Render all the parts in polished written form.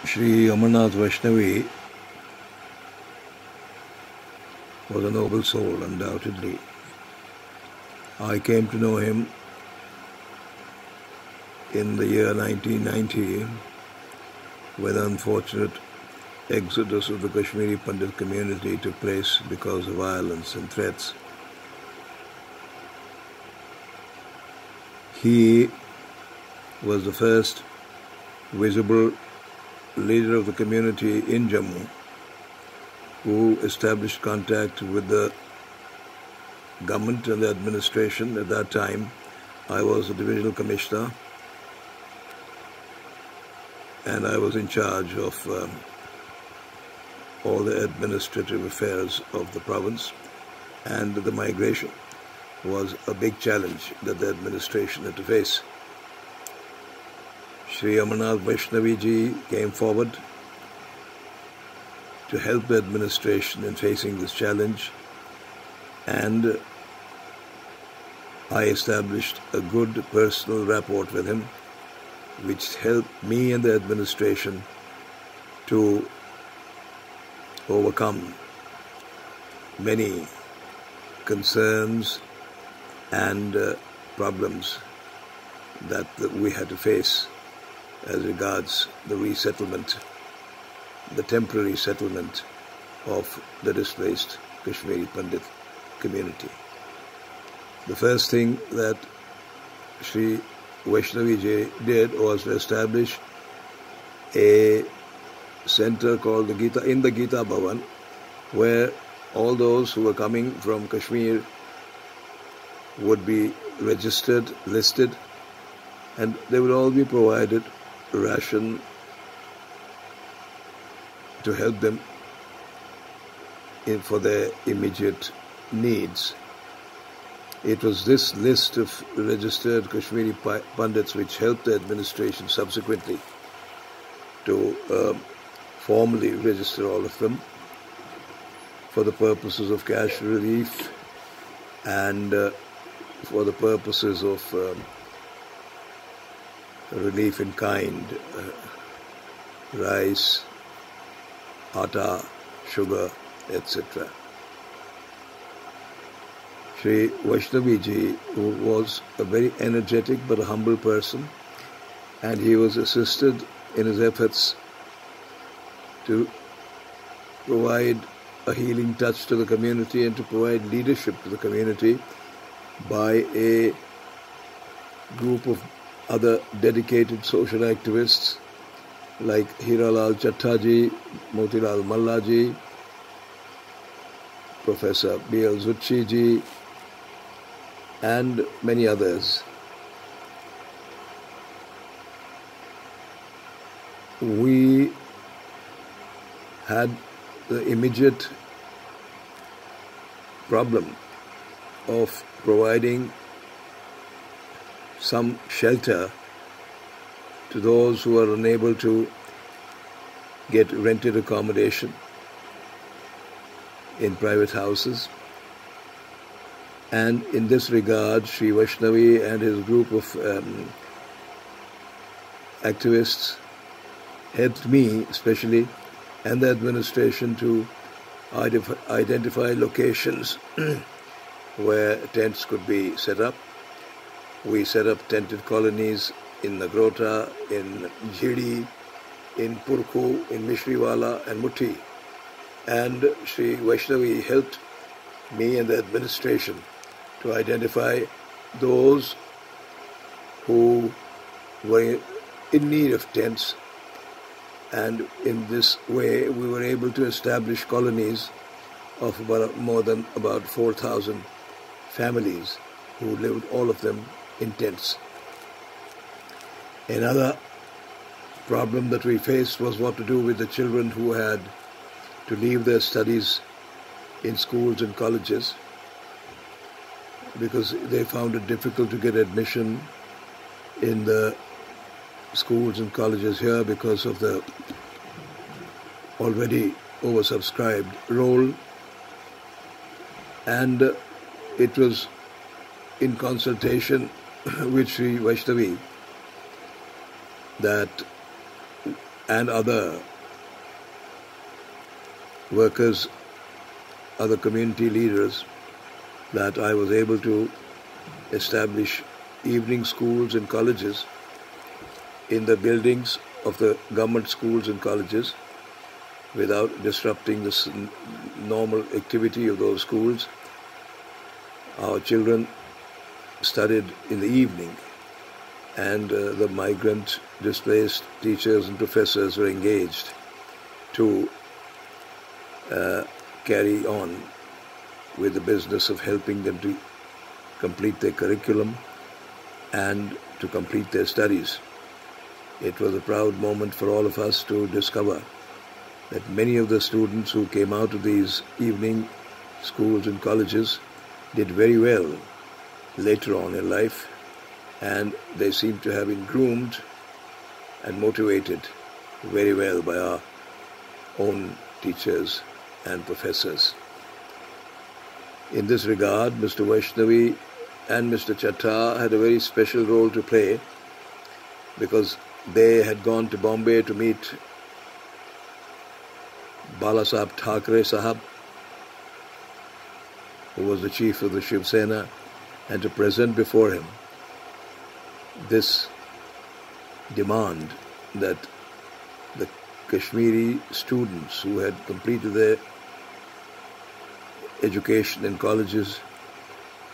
Sri Amarnath Vaishnavi was a noble soul, undoubtedly. I came to know him in the year 1990 when the unfortunate exodus of the Kashmiri Pandit community took place because of violence and threats. He was the first visible leader of the community in Jammu who established contact with the government and the administration. At that time, I was a divisional commissioner and I was in charge of all the administrative affairs of the province, and the migration was a big challenge that the administration had to face. Sri Amarnath Vaishnavi ji came forward to help the administration in facing this challenge, and I established a good personal rapport with him, which helped me and the administration to overcome many concerns and problems that we had to face as regards the resettlement, the temporary settlement of the displaced Kashmiri Pandit community. The first thing that Sri Vaishnavi ji did was to establish a center called the Gita Bhavan, where all those who were coming from Kashmir would be registered, listed, and they would all be provided ration to help them for their immediate needs. It was this list of registered Kashmiri Pandits which helped the administration subsequently to formally register all of them for the purposes of cash relief and for the purposes of relief in kind, rice, atta, sugar, etc. Sri Vaishnavi ji was a very energetic but a humble person, and he was assisted in his efforts to provide a healing touch to the community and to provide leadership to the community by a group of other dedicated social activists like Hiralal Chattha ji, Motilal Malla ji, Professor B.L. Zucchi ji, and many others. We had the immediate problem of providing some shelter to those who are unable to get rented accommodation in private houses. And in this regard, Sri Vaishnavi and his group of activists helped me especially and the administration to identify locations where tents could be set up. We set up tented colonies in Nagrota, in Jhidi, in Purku, in Mishriwala and Muthi. And Sri Vaishnavi helped me and the administration to identify those who were in need of tents, and in this way we were able to establish colonies of more than about 4,000 families who lived, all of them, in tents. Another problem that we faced was what to do with the children who had to leave their studies in schools and colleges because they found it difficult to get admission in the schools and colleges here because of the already oversubscribed role. And it was in consultation with Sri Vaishnavi that and other workers, other community leaders, that I was able to establish evening schools and colleges in the buildings of the government schools and colleges without disrupting the normal activity of those schools. Our children studied in the evening, and the migrant, displaced teachers and professors were engaged to carry on with the business of helping them to complete their curriculum and to complete their studies. It was a proud moment for all of us to discover that many of the students who came out of these evening schools and colleges did very well later on in life, and they seem to have been groomed and motivated very well by our own teachers and professors. In this regard, Mr. Vaishnavi and Mr. Chattar had a very special role to play, because they had gone to Bombay to meet Balasaheb Thackeray Sahab, who was the chief of the Shiv Sena, and to present before him this demand that the Kashmiri students who had completed their education in colleges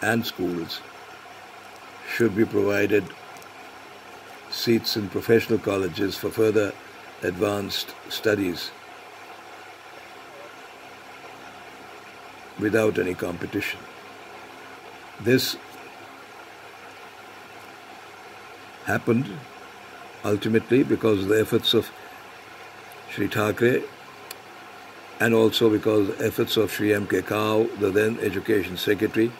and schools should be provided seats in professional colleges for further advanced studies without any competition. This happened ultimately because of the efforts of Sri Thackeray, and also because of the efforts of Sri M.K. Kao, the then Education Secretary,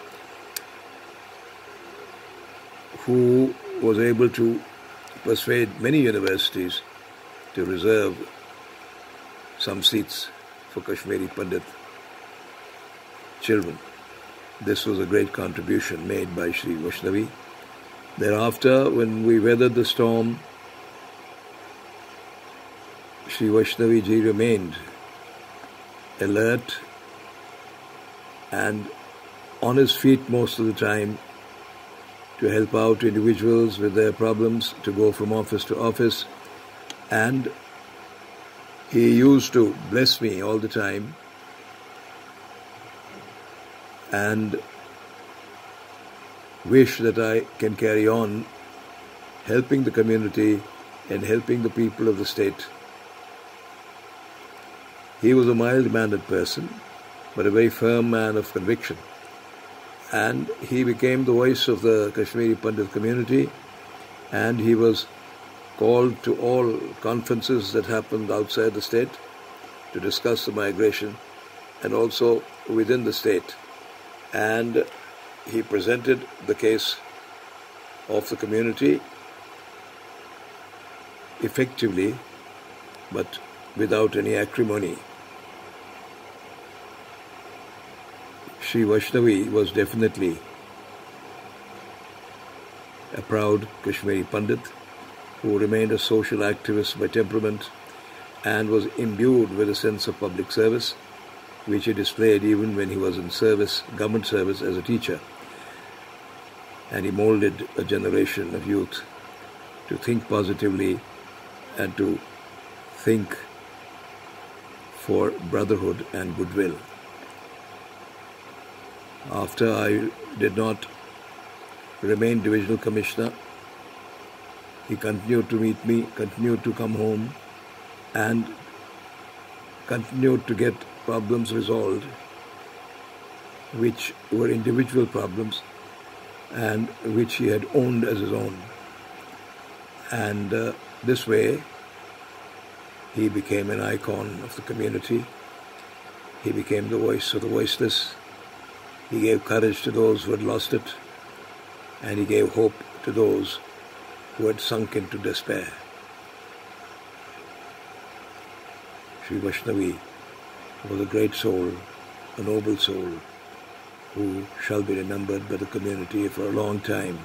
who was able to persuade many universities to reserve some seats for Kashmiri Pandit children. This was a great contribution made by Sri Vaishnavi. Thereafter, when we weathered the storm, Sri Vaishnavi ji remained alert and on his feet most of the time to help out individuals with their problems, to go from office to office, and he used to bless me all the time and wish that I can carry on helping the community and helping the people of the state. He was a mild-mannered person, but a very firm man of conviction. And he became the voice of the Kashmiri Pandit community, and he was called to all conferences that happened outside the state to discuss the migration and also within the state. And he presented the case of the community effectively, but without any acrimony. Sri Vaishnavi was definitely a proud Kashmiri Pandit who remained a social activist by temperament and was imbued with a sense of public service, which he displayed even when he was in service, government service as a teacher. And he molded a generation of youth to think positively and to think for brotherhood and goodwill. After I did not remain Divisional Commissioner, he continued to meet me, continued to come home, and continued to get problems resolved, which were individual problems and which he had owned as his own. And this way, he became an icon of the community. He became the voice of the voiceless. He gave courage to those who had lost it, and he gave hope to those who had sunk into despair. Sri Vaishnavi was a great soul, a noble soul, who shall be remembered by the community for a long time.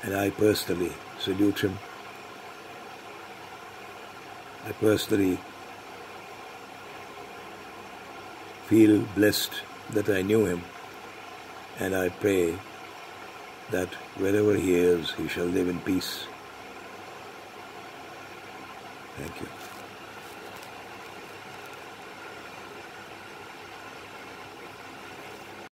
And I personally salute him I personally feel blessed that I knew him, and I pray that wherever he is, he shall live in peace. Thank you.